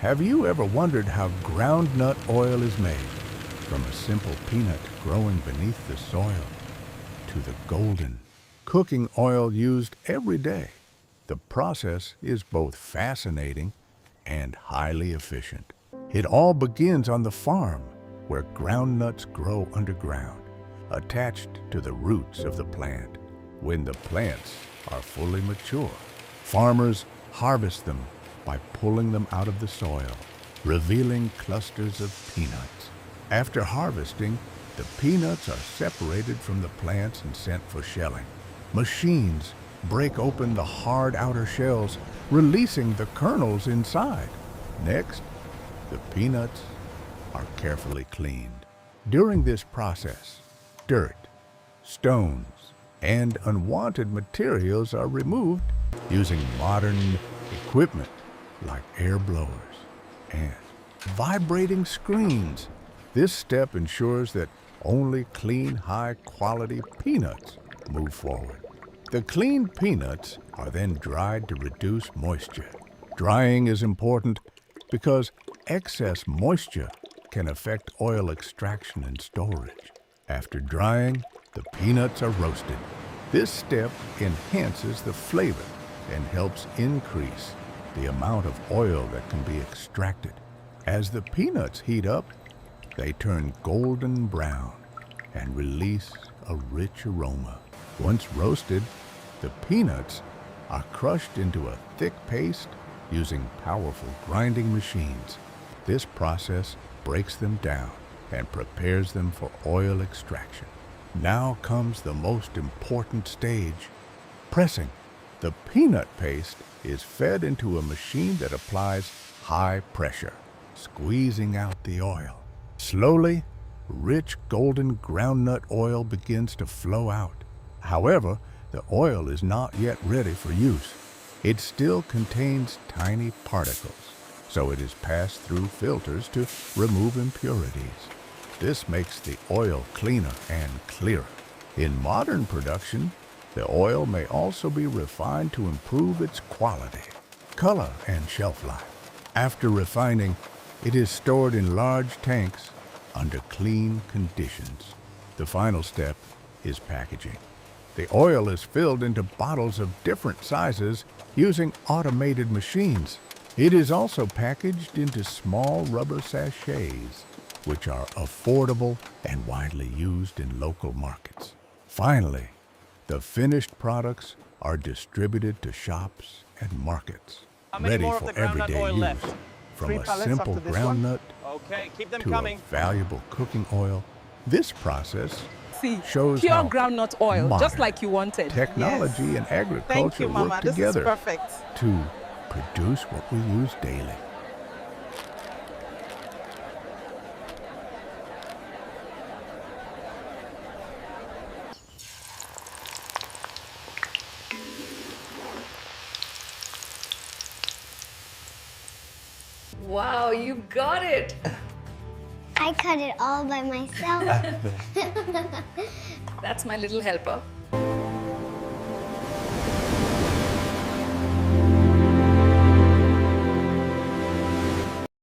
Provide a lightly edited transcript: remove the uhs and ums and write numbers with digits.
Have you ever wondered how groundnut oil is made? From a simple peanut growing beneath the soil to the golden cooking oil used every day. The process is both fascinating and highly efficient. It all begins on the farm, where groundnuts grow underground, attached to the roots of the plant. When the plants are fully mature, farmers harvest them by pulling them out of the soil, revealing clusters of peanuts. After harvesting, the peanuts are separated from the plants and sent for shelling. Machines break open the hard outer shells, releasing the kernels inside. Next, the peanuts are carefully cleaned. During this process, dirt, stones, and unwanted materials are removed using modern equipment like air blowers and vibrating screens. This step ensures that only clean, high-quality peanuts move forward. The cleaned peanuts are then dried to reduce moisture. Drying is important because excess moisture can affect oil extraction and storage. After drying, the peanuts are roasted. This step enhances the flavor and helps increase the amount of oil that can be extracted. As the peanuts heat up, they turn golden brown and release a rich aroma. Once roasted, the peanuts are crushed into a thick paste using powerful grinding machines. This process breaks them down and prepares them for oil extraction. Now comes the most important stage, pressing. The peanut paste is fed into a machine that applies high pressure, squeezing out the oil. Slowly, rich golden groundnut oil begins to flow out. However, the oil is not yet ready for use. It still contains tiny particles, so it is passed through filters to remove impurities. This makes the oil cleaner and clearer. In modern production, the oil may also be refined to improve its quality, color, and shelf life. After refining, it is stored in large tanks under clean conditions. The final step is packaging. The oil is filled into bottles of different sizes using automated machines. It is also packaged into small rubber sachets, which are affordable and widely used in local markets. Finally, the finished products are distributed to shops and markets, ready for everyday use. From a simple groundnut to a valuable cooking oil, this process shows pure how groundnut oil, modern just like you wanted. technology and agriculture Mama. work This together is perfect. to produce what we use daily. Wow, you got it! I cut it all by myself. That's my little helper.